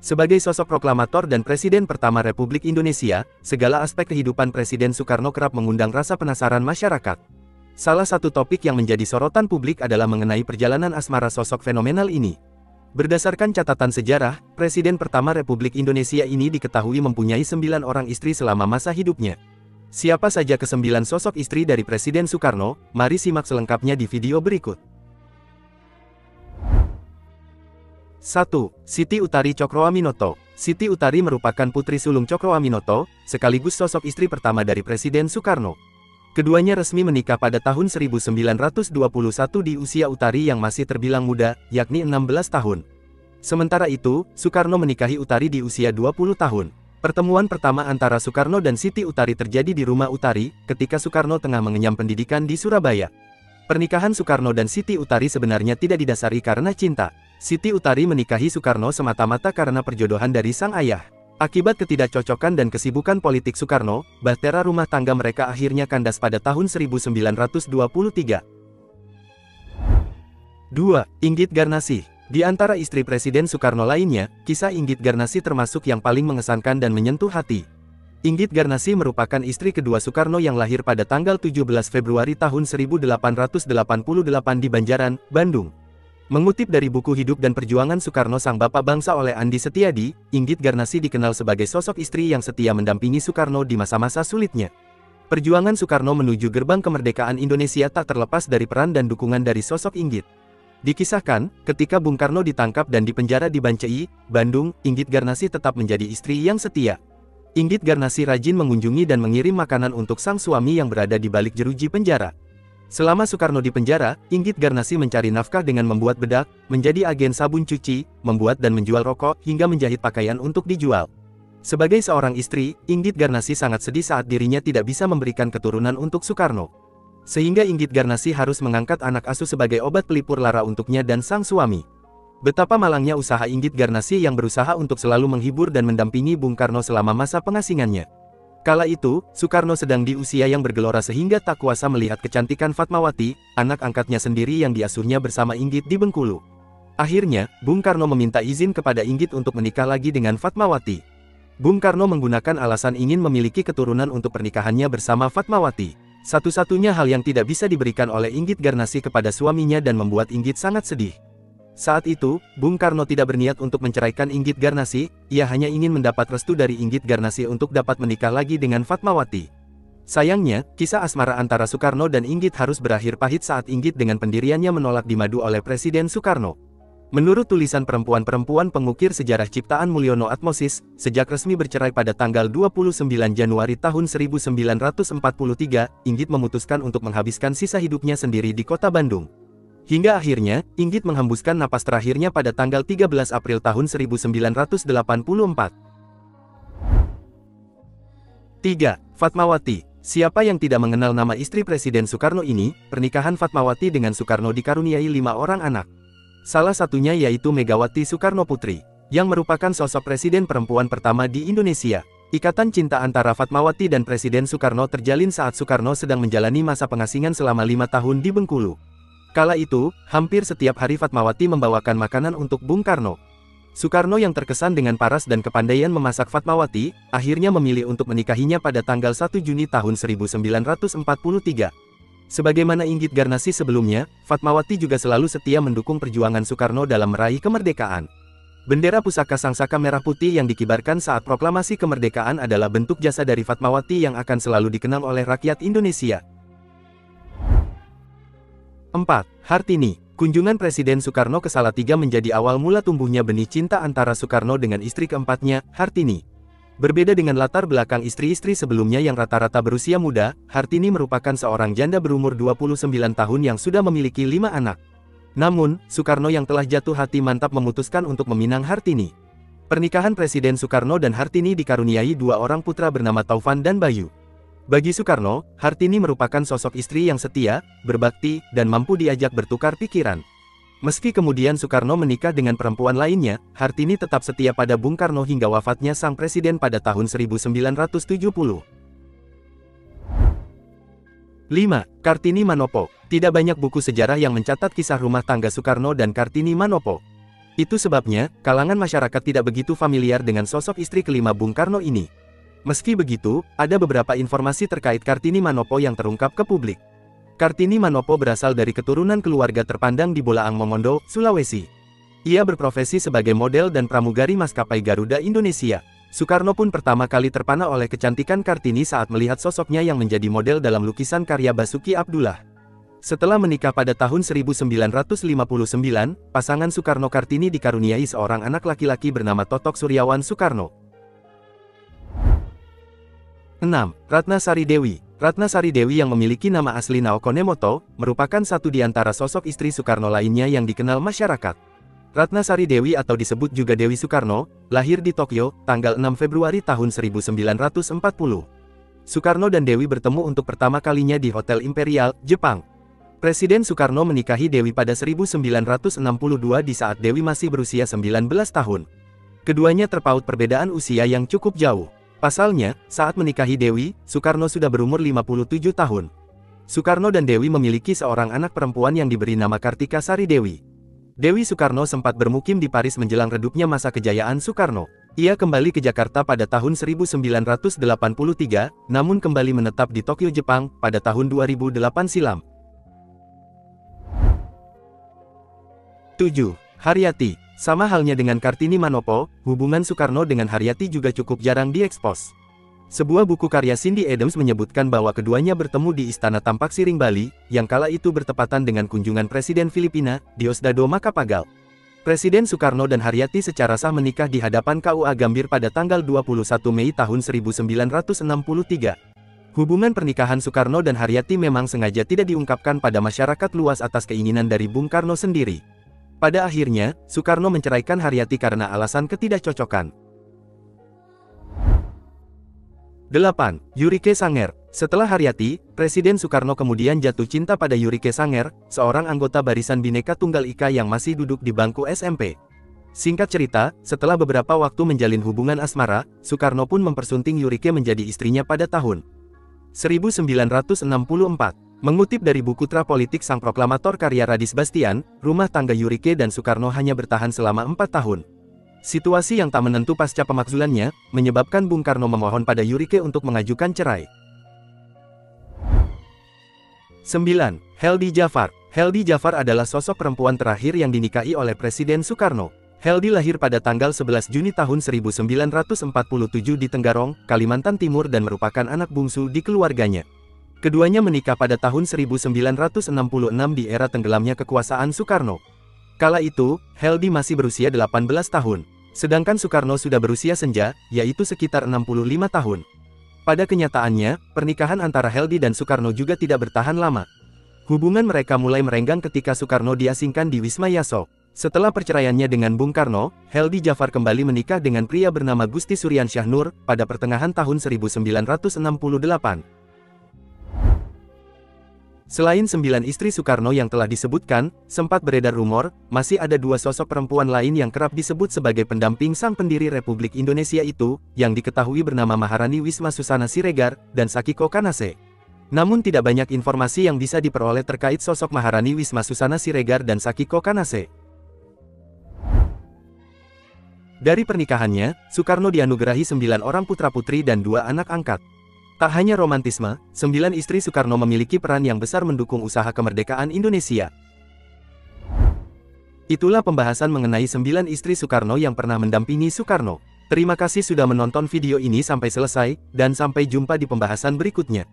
Sebagai sosok proklamator dan Presiden pertama Republik Indonesia, segala aspek kehidupan Presiden Soekarno kerap mengundang rasa penasaran masyarakat. Salah satu topik yang menjadi sorotan publik adalah mengenai perjalanan asmara sosok fenomenal ini. Berdasarkan catatan sejarah, Presiden pertama Republik Indonesia ini diketahui mempunyai 9 orang istri selama masa hidupnya. Siapa saja ke-9 sosok istri dari Presiden Soekarno? Mari simak selengkapnya di video berikut. 1. Siti Utari Cokroaminoto. Siti Utari merupakan putri sulung Cokroaminoto, sekaligus sosok istri pertama dari Presiden Soekarno. Keduanya resmi menikah pada tahun 1921 di usia Utari yang masih terbilang muda, yakni 16 tahun. Sementara itu, Soekarno menikahi Utari di usia 20 tahun. Pertemuan pertama antara Soekarno dan Siti Utari terjadi di rumah Utari, ketika Soekarno tengah mengenyam pendidikan di Surabaya. Pernikahan Soekarno dan Siti Utari sebenarnya tidak didasari karena cinta. Siti Utari menikahi Soekarno semata-mata karena perjodohan dari sang ayah. Akibat ketidakcocokan dan kesibukan politik Soekarno, bahtera rumah tangga mereka akhirnya kandas pada tahun 1923. 2. Inggit Garnasih. Di antara istri Presiden Soekarno lainnya, kisah Inggit Garnasih termasuk yang paling mengesankan dan menyentuh hati. Inggit Garnasih merupakan istri kedua Soekarno yang lahir pada tanggal 17 Februari tahun 1888 di Banjaran, Bandung. Mengutip dari buku Hidup dan Perjuangan Soekarno Sang Bapak Bangsa oleh Andi Setiadi, Inggit Garnasih dikenal sebagai sosok istri yang setia mendampingi Soekarno di masa-masa sulitnya. Perjuangan Soekarno menuju gerbang kemerdekaan Indonesia tak terlepas dari peran dan dukungan dari sosok Inggit. Dikisahkan, ketika Bung Karno ditangkap dan dipenjara di Bancai, Bandung, Inggit Garnasih tetap menjadi istri yang setia. Inggit Garnasih rajin mengunjungi dan mengirim makanan untuk sang suami yang berada di balik jeruji penjara. Selama Soekarno di penjara, Inggit Garnasih mencari nafkah dengan membuat bedak, menjadi agen sabun cuci, membuat dan menjual rokok, hingga menjahit pakaian untuk dijual. Sebagai seorang istri, Inggit Garnasih sangat sedih saat dirinya tidak bisa memberikan keturunan untuk Soekarno. Sehingga Inggit Garnasih harus mengangkat anak asuh sebagai obat pelipur lara untuknya dan sang suami. Betapa malangnya usaha Inggit Garnasih yang berusaha untuk selalu menghibur dan mendampingi Bung Karno selama masa pengasingannya. Kala itu, Soekarno sedang di usia yang bergelora sehingga tak kuasa melihat kecantikan Fatmawati, anak angkatnya sendiri yang diasuhnya bersama Inggit di Bengkulu. Akhirnya, Bung Karno meminta izin kepada Inggit untuk menikah lagi dengan Fatmawati. Bung Karno menggunakan alasan ingin memiliki keturunan untuk pernikahannya bersama Fatmawati. Satu-satunya hal yang tidak bisa diberikan oleh Inggit Garnasih kepada suaminya dan membuat Inggit sangat sedih. Saat itu, Bung Karno tidak berniat untuk menceraikan Inggit Garnasih, ia hanya ingin mendapat restu dari Inggit Garnasih untuk dapat menikah lagi dengan Fatmawati. Sayangnya, kisah asmara antara Soekarno dan Inggit harus berakhir pahit saat Inggit dengan pendiriannya menolak dimadu oleh Presiden Soekarno. Menurut tulisan perempuan-perempuan pengukir sejarah ciptaan Mulyono Atmosis, sejak resmi bercerai pada tanggal 29 Januari tahun 1943, Inggit memutuskan untuk menghabiskan sisa hidupnya sendiri di kota Bandung. Hingga akhirnya, Inggit menghembuskan napas terakhirnya pada tanggal 13 April tahun 1984. 3. Fatmawati. Siapa yang tidak mengenal nama istri Presiden Soekarno ini? Pernikahan Fatmawati dengan Soekarno dikaruniai 5 orang anak. Salah satunya yaitu Megawati Soekarno Putri, yang merupakan sosok presiden perempuan pertama di Indonesia. Ikatan cinta antara Fatmawati dan Presiden Soekarno terjalin saat Soekarno sedang menjalani masa pengasingan selama 5 tahun di Bengkulu. Kala itu, hampir setiap hari Fatmawati membawakan makanan untuk Bung Karno. Soekarno yang terkesan dengan paras dan kepandaian memasak Fatmawati, akhirnya memilih untuk menikahinya pada tanggal 1 Juni tahun 1943. Sebagaimana Inggit Garnasih sebelumnya, Fatmawati juga selalu setia mendukung perjuangan Soekarno dalam meraih kemerdekaan. Bendera pusaka Sangsaka Merah Putih yang dikibarkan saat proklamasi kemerdekaan adalah bentuk jasa dari Fatmawati yang akan selalu dikenal oleh rakyat Indonesia. 4. Hartini. Kunjungan Presiden Soekarno ke Salatiga menjadi awal mula tumbuhnya benih cinta antara Soekarno dengan istri keempatnya, Hartini. Berbeda dengan latar belakang istri-istri sebelumnya yang rata-rata berusia muda, Hartini merupakan seorang janda berumur 29 tahun yang sudah memiliki 5 anak. Namun, Soekarno yang telah jatuh hati mantap memutuskan untuk meminang Hartini. Pernikahan Presiden Soekarno dan Hartini dikaruniai 2 orang putra bernama Taufan dan Bayu. Bagi Soekarno, Hartini merupakan sosok istri yang setia, berbakti, dan mampu diajak bertukar pikiran. Meski kemudian Soekarno menikah dengan perempuan lainnya, Hartini tetap setia pada Bung Karno hingga wafatnya sang presiden pada tahun 1970. 5. Kartini Manopo. Tidak banyak buku sejarah yang mencatat kisah rumah tangga Soekarno dan Kartini Manopo. Itu sebabnya, kalangan masyarakat tidak begitu familiar dengan sosok istri kelima Bung Karno ini. Meski begitu, ada beberapa informasi terkait Kartini Manopo yang terungkap ke publik. Kartini Manopo berasal dari keturunan keluarga terpandang di Bolaang Mongondo, Sulawesi. Ia berprofesi sebagai model dan pramugari maskapai Garuda Indonesia. Soekarno pun pertama kali terpana oleh kecantikan Kartini saat melihat sosoknya yang menjadi model dalam lukisan karya Basuki Abdullah. Setelah menikah pada tahun 1959, pasangan Soekarno-Kartini dikaruniai seorang anak laki-laki bernama Totok Suryawan Soekarno. 6. Ratna Sari Dewi. Ratna Sari Dewi yang memiliki nama asli Naoko Nemoto, merupakan satu di antara sosok istri Soekarno lainnya yang dikenal masyarakat. Ratna Sari Dewi atau disebut juga Dewi Soekarno, lahir di Tokyo, tanggal 6 Februari tahun 1940. Soekarno dan Dewi bertemu untuk pertama kalinya di Hotel Imperial, Jepang. Presiden Soekarno menikahi Dewi pada 1962 di saat Dewi masih berusia 19 tahun. Keduanya terpaut perbedaan usia yang cukup jauh. Pasalnya, saat menikahi Dewi, Soekarno sudah berumur 57 tahun. Soekarno dan Dewi memiliki seorang anak perempuan yang diberi nama Kartika Sari Dewi. Dewi Soekarno sempat bermukim di Paris menjelang redupnya masa kejayaan Soekarno. Ia kembali ke Jakarta pada tahun 1983, namun kembali menetap di Tokyo, Jepang, pada tahun 2008 silam. 7. Haryati. Sama halnya dengan Kartini Manopo, hubungan Soekarno dengan Haryati juga cukup jarang diekspos. Sebuah buku karya Cindy Adams menyebutkan bahwa keduanya bertemu di Istana Tampak Siring Bali, yang kala itu bertepatan dengan kunjungan Presiden Filipina, Diosdado Macapagal. Presiden Soekarno dan Haryati secara sah menikah di hadapan KUA Gambir pada tanggal 21 Mei tahun 1963. Hubungan pernikahan Soekarno dan Haryati memang sengaja tidak diungkapkan pada masyarakat luas atas keinginan dari Bung Karno sendiri. Pada akhirnya, Soekarno menceraikan Haryati karena alasan ketidakcocokan. 8. Yurike Sanger. Setelah Haryati, Presiden Soekarno kemudian jatuh cinta pada Yurike Sanger, seorang anggota Barisan Bhinneka Tunggal Ika yang masih duduk di bangku SMP. Singkat cerita, setelah beberapa waktu menjalin hubungan asmara, Soekarno pun mempersunting Yurike menjadi istrinya pada tahun 1964. Mengutip dari buku Tra Politik Sang Proklamator karya Radis Bastian, rumah tangga Yurike dan Soekarno hanya bertahan selama 4 tahun. Situasi yang tak menentu pasca pemakzulannya, menyebabkan Bung Karno memohon pada Yurike untuk mengajukan cerai. 9. Heldi Jafar. Heldi Jafar adalah sosok perempuan terakhir yang dinikahi oleh Presiden Soekarno. Heldi lahir pada tanggal 11 Juni tahun 1947 di Tenggarong, Kalimantan Timur dan merupakan anak bungsu di keluarganya. Keduanya menikah pada tahun 1966 di era tenggelamnya kekuasaan Soekarno. Kala itu, Heldi masih berusia 18 tahun, sedangkan Soekarno sudah berusia senja, yaitu sekitar 65 tahun. Pada kenyataannya, pernikahan antara Heldi dan Soekarno juga tidak bertahan lama. Hubungan mereka mulai merenggang ketika Soekarno diasingkan di Wisma Yaso. Setelah perceraiannya dengan Bung Karno, Heldi Jafar kembali menikah dengan pria bernama Gusti Suryansyah Nur, pada pertengahan tahun 1968. Selain 9 istri Soekarno yang telah disebutkan, sempat beredar rumor, masih ada 2 sosok perempuan lain yang kerap disebut sebagai pendamping sang pendiri Republik Indonesia itu, yang diketahui bernama Maharani Wisma Susana Siregar, dan Sakiko Kanase. Namun tidak banyak informasi yang bisa diperoleh terkait sosok Maharani Wisma Susana Siregar dan Sakiko Kanase. Dari pernikahannya, Soekarno dianugerahi 9 orang putra-putri dan 2 anak angkat. Tak hanya romantisme, 9 istri Soekarno memiliki peran yang besar mendukung usaha kemerdekaan Indonesia. Itulah pembahasan mengenai 9 istri Soekarno yang pernah mendampingi Soekarno. Terima kasih sudah menonton video ini sampai selesai, dan sampai jumpa di pembahasan berikutnya.